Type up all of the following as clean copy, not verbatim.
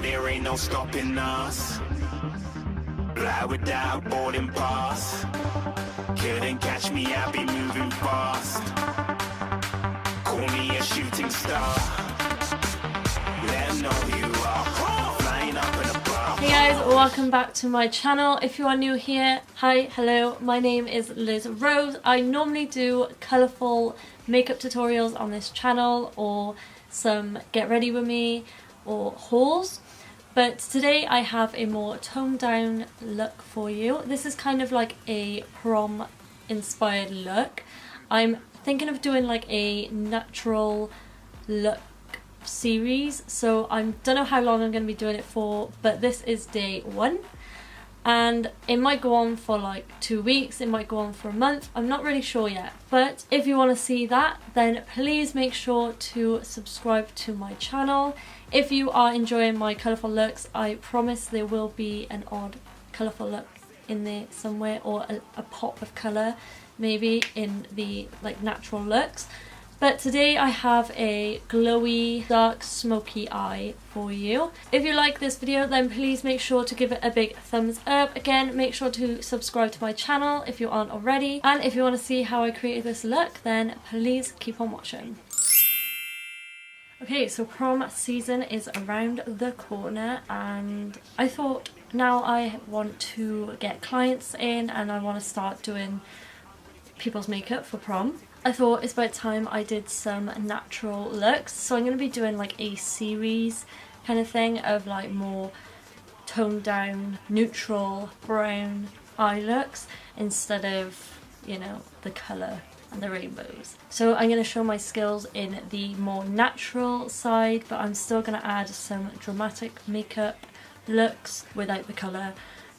there ain't no stopping us. Fly without boarding pass. Couldn't catch me, I'll be moving fast. Call me a shooting star. Let 'em know who you are. Flying up in a bar. Hey guys, welcome back to my channel. If you are new here, hi, hello, my name is Liz Rose. I normally do colourful makeup tutorials on this channel, or some get ready with me or hauls, but today I have a more toned down look for you. This is kind of like a prom inspired look. I'm thinking of doing like a natural look series, so I don't know how long I'm going to be doing it for, but this is day 1 and it might go on for like 2 weeks, it might go on for a month, I'm not really sure yet. But if you want to see that, then please make sure to subscribe to my channel. If you are enjoying my colourful looks, I promise there will be an odd colourful look in there somewhere, or a pop of colour maybe in the like natural looks. But today I have a glowy, dark, smoky eye for you. If you like this video, then please make sure to give it a big thumbs up. Again, make sure to subscribe to my channel if you aren't already. And if you want to see how I created this look, then please keep on watching. Okay, so prom season is around the corner, and I thought now I want to get clients in and I want to start doing people's makeup for prom. I thought it's about time I did some natural looks, so I'm going to be doing like a series kind of thing of like more toned down, neutral, brown eye looks instead of, you know, the colour and the rainbows. So I'm going to show my skills in the more natural side, but I'm still going to add some dramatic makeup looks without the colour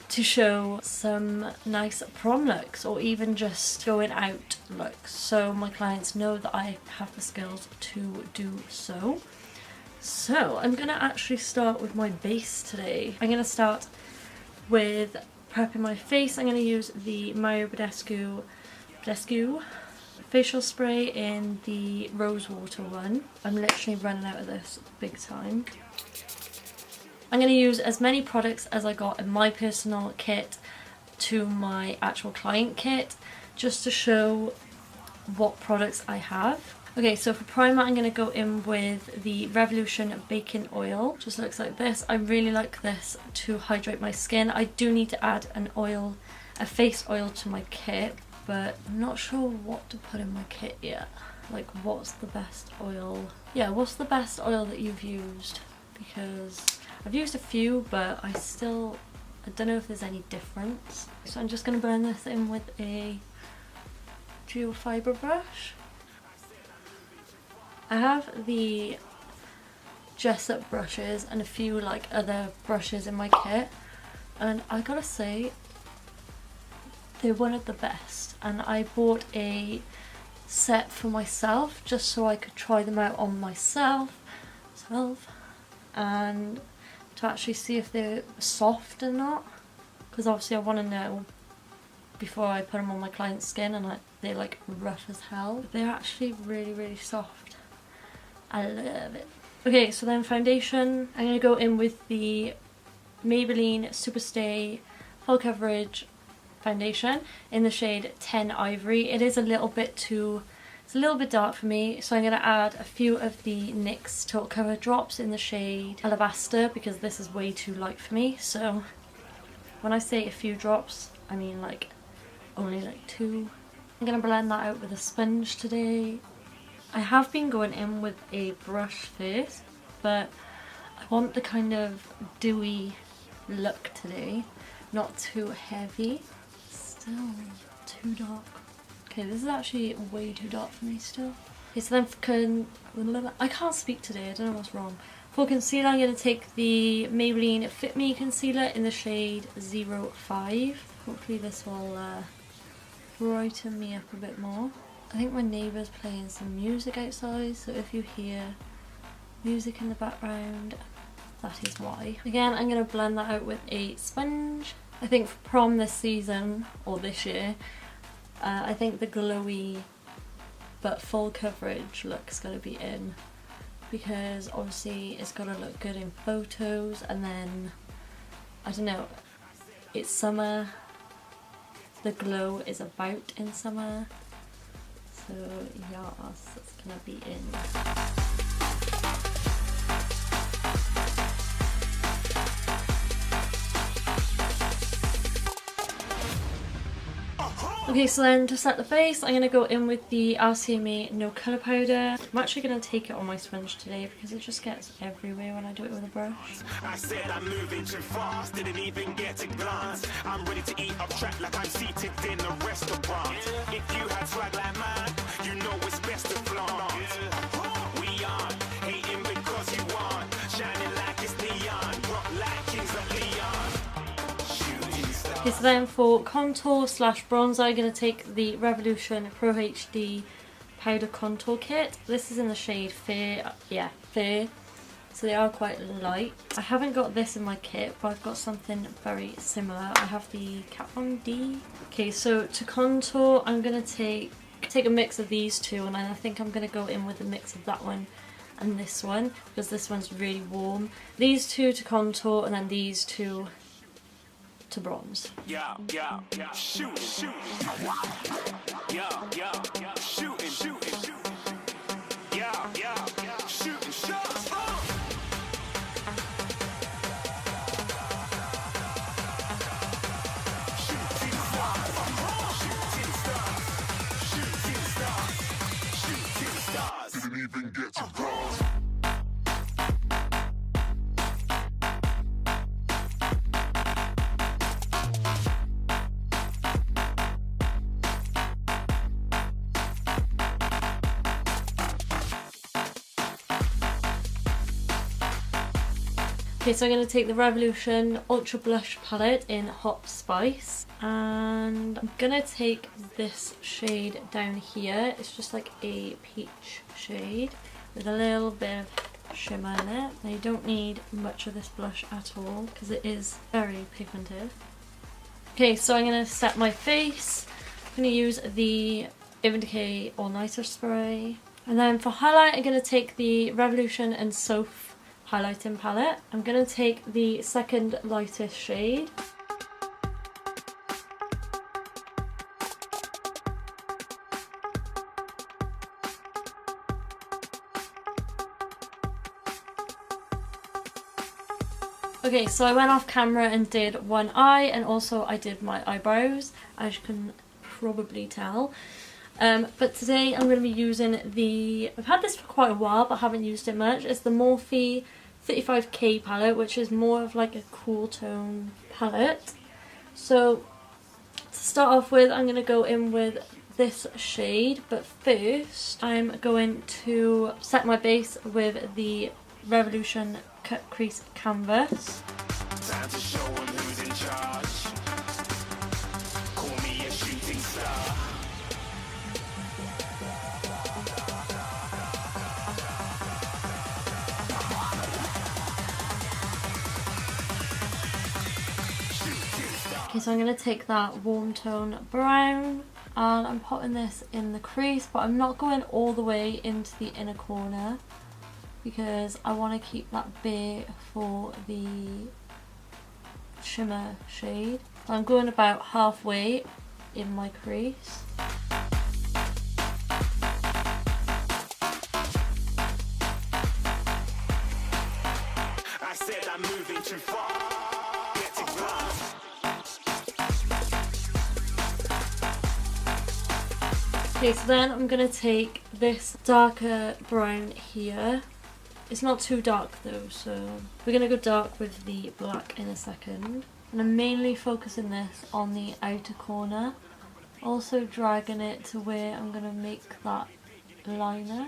to show some nice prom looks, or even just going out looks, so my clients know that I have the skills to do so. So I'm gonna actually start with my base today. I'm gonna start with prepping my face. I'm gonna use the Mario Badescu facial spray in the rose water one. I'm literally running out of this big time. I'm going to use as many products as I got in my personal kit to my actual client kit, just to show what products I have. Okay, so for primer I'm going to go in with the Revolution Baking Oil. Just looks like this. I really like this to hydrate my skin. I do need to add an oil, a face oil to my kit, but I'm not sure what to put in my kit yet. Like, what's the best oil? Yeah, what's the best oil that you've used? Because I've used a few, but I don't know if there's any difference. So I'm just going to blend this in with a dual fibre brush. I have the Jessup brushes and a few like other brushes in my kit, and I gotta say they're one of the best, and I bought a set for myself just so I could try them out on myself and to actually see if they're soft or not, because obviously I want to know before I put them on my client's skin, and they're like rough as hell. But they're actually really, really soft. I love it. Okay, so then foundation, I'm going to go in with the Maybelline Superstay Full Coverage foundation in the shade 10 Ivory. It is a little bit dark for me, so I'm going to add a few of the NYX Total Cover drops in the shade Alabaster, because this is way too light for me. So when I say a few drops, I mean like only like 2. I'm going to blend that out with a sponge today. I have been going in with a brush first, but I want the kind of dewy look today, not too heavy. Still too dark. Okay, this is actually way too dark for me still. Okay, so then I can't speak today, I don't know what's wrong. For concealer, I'm going to take the Maybelline Fit Me Concealer in the shade 05. Hopefully this will brighten me up a bit more. I think my neighbour's playing some music outside, so if you hear music in the background, that is why. Again, I'm going to blend that out with a sponge. I think for prom this season, or this year, I think the glowy but full coverage look's going to be in, because obviously it's got to look good in photos, and then, I don't know, it's summer, the glow is about in summer, so yes, it's gonna be in. Okay, so then to set the face, I'm going to go in with the RCMA No Colour Powder. I'm actually going to take it on my sponge today because it just gets everywhere when I do it with a brush. I said I'm moving too fast, didn't even get a glance. I'm ready to eat up track like I'm seated in a restaurant. If you had swag like mine, you know it's best to flaunt. We aren't hating because you aren't shining like it's neon, rock like Kings of Leon. Okay, so then for contour slash bronzer, I'm going to take the Revolution Pro HD Powder Contour Kit. This is in the shade Fair, yeah, Fair, so they are quite light. I haven't got this in my kit, but I've got something very similar. I have the Kat Von D. Okay, so to contour, I'm going to take a mix of these two, and then I think I'm going to go in with a mix of that one and this one, because this one's really warm. These two to contour, and then these two to bronze. Yeah, yeah, yeah, shooting, shooting. Yeah, yeah, yeah, shooting, shooting, shooting. Yeah, yeah, yeah, shooting, shots. Shooting stars, shooting stars, shooting stars, shooting stars. Didn't even get to bronze. Okay, so I'm going to take the Revolution Ultra Blush Palette in Hot Spice, and I'm going to take this shade down here. It's just like a peach shade with a little bit of shimmer in it. Now you don't need much of this blush at all because it is very pigmented. Okay, so I'm going to set my face. I'm going to use the Urban Decay All Nighter Spray, and then for highlight I'm going to take the Revolution and Soph highlighting palette. I'm going to take the second lightest shade. Okay, so I went off camera and did one eye, and also I did my eyebrows, as you can probably tell. But today I'm going to be using I've had this for quite a while but haven't used it much. It's the Morphe 35K palette, which is more of like a cool tone palette. So to start off with, I'm going to go in with this shade, but first I'm going to set my base with the Revolution Cut Crease Canvas. Time to show 'em who's in charge. Call me a shooting star. Okay, so I'm going to take that warm tone brown, and I'm putting this in the crease, but I'm not going all the way into the inner corner because I want to keep that bare for the shimmer shade. So I'm going about halfway in my crease. I said I'm moving too far. Get to glass. Okay, so then I'm going to take this darker brown here. It's not too dark though, so we're going to go dark with the black in a second. And I'm mainly focusing this on the outer corner, also dragging it to where I'm going to make that liner.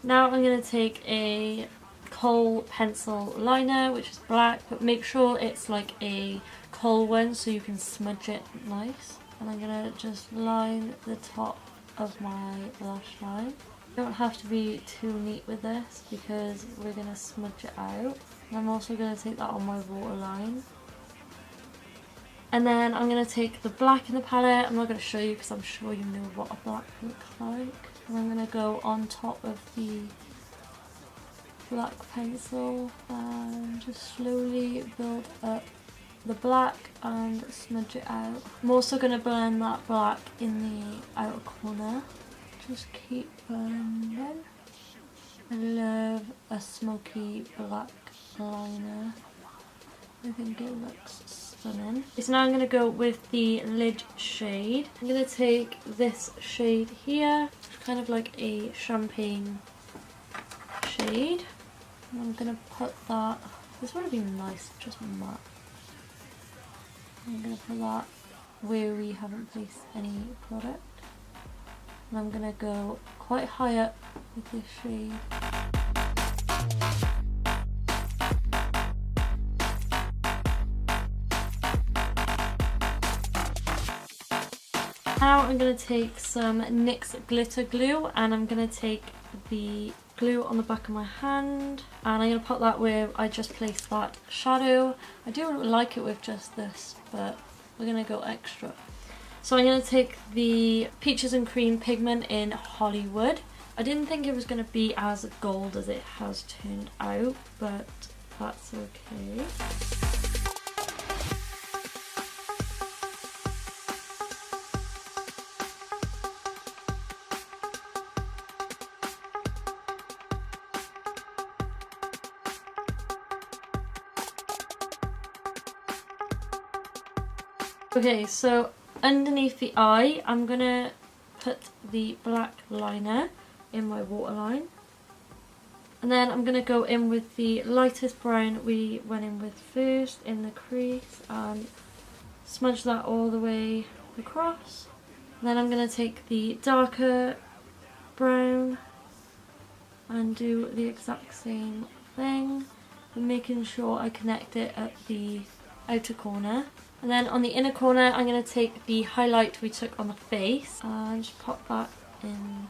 Now I'm going to take a kohl pencil liner, which is black, but make sure it's like a kohl one so you can smudge it nice. And I'm going to just line the top of my lash line. You don't have to be too neat with this because we're going to smudge it out. And I'm also going to take that on my waterline. And then I'm going to take the black in the palette. I'm not going to show you because I'm sure you know what a black looks like. And I'm going to go on top of the black pencil and just slowly build up the black and smudge it out. I'm also going to blend that black in the outer corner. Just keep blending. I love a smoky black liner. I think it looks stunning. So now I'm going to go with the lid shade. I'm going to take this shade here, it's kind of like a champagne shade. And I'm going to put that, this would have been nice, just matte. I'm going to put that where we haven't placed any product. And I'm going to go quite high up with this shade. Now I'm going to take some NYX glitter glue and I'm going to take the glue on the back of my hand and I'm going to put that where I just placed that shadow. I do like it with just this, but we're going to go extra. So I'm going to take the Peaches and Cream pigment in Hollywood. I didn't think it was going to be as gold as it has turned out, but that's okay. Okay, so underneath the eye, I'm going to put the black liner in my waterline. And then I'm going to go in with the lightest brown we went in with first in the crease and smudge that all the way across. And then I'm going to take the darker brown and do the exact same thing, making sure I connect it at the outer corner. And then on the inner corner I'm going to take the highlight we took on the face and just pop that in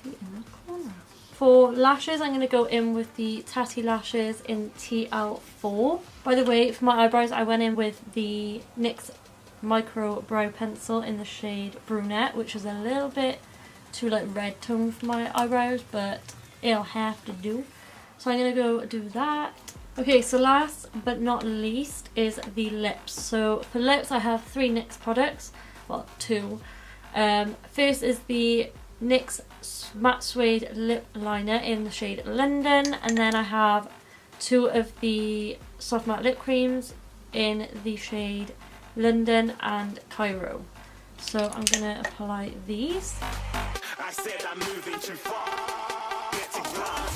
the inner corner. For lashes I'm going to go in with the Tatty Lashes in TL4. By the way, for my eyebrows I went in with the NYX Micro Brow Pencil in the shade Brunette, which is a little bit too like red tone for my eyebrows, but it'll have to do. So I'm going to go do that. Okay, so last but not least is the lips. So for lips I have 3 NYX products, well 2. First is the NYX Matte Suede Lip Liner in the shade London, and then I have 2 of the Soft Matte Lip Creams in the shade London and Cairo. So I'm going to apply these. I said I'm moving too far. Get to Glam.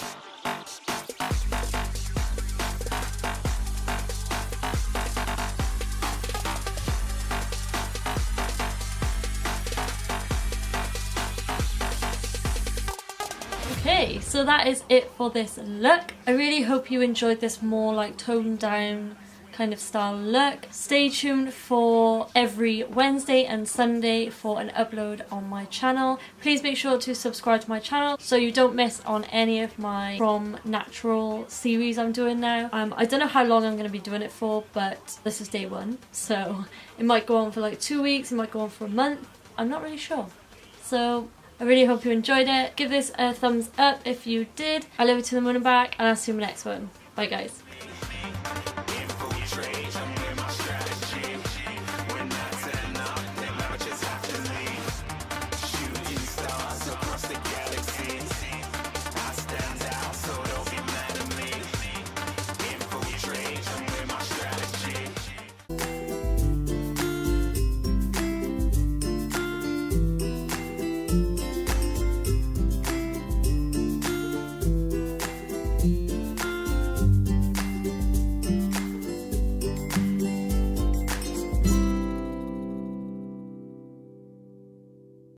Okay, so that is it for this look. I really hope you enjoyed this more like toned down kind of style look. Stay tuned for every Wednesday and Sunday for an upload on my channel. Please make sure to subscribe to my channel so you don't miss on any of my From Natural series I'm doing now. I don't know how long I'm going to be doing it for, but this is day 1, so it might go on for like 2 weeks, it might go on for a month, I'm not really sure. So I really hope you enjoyed it. Give this a thumbs up if you did. I love you to the moon and back, and I'll see you in the next one. Bye guys.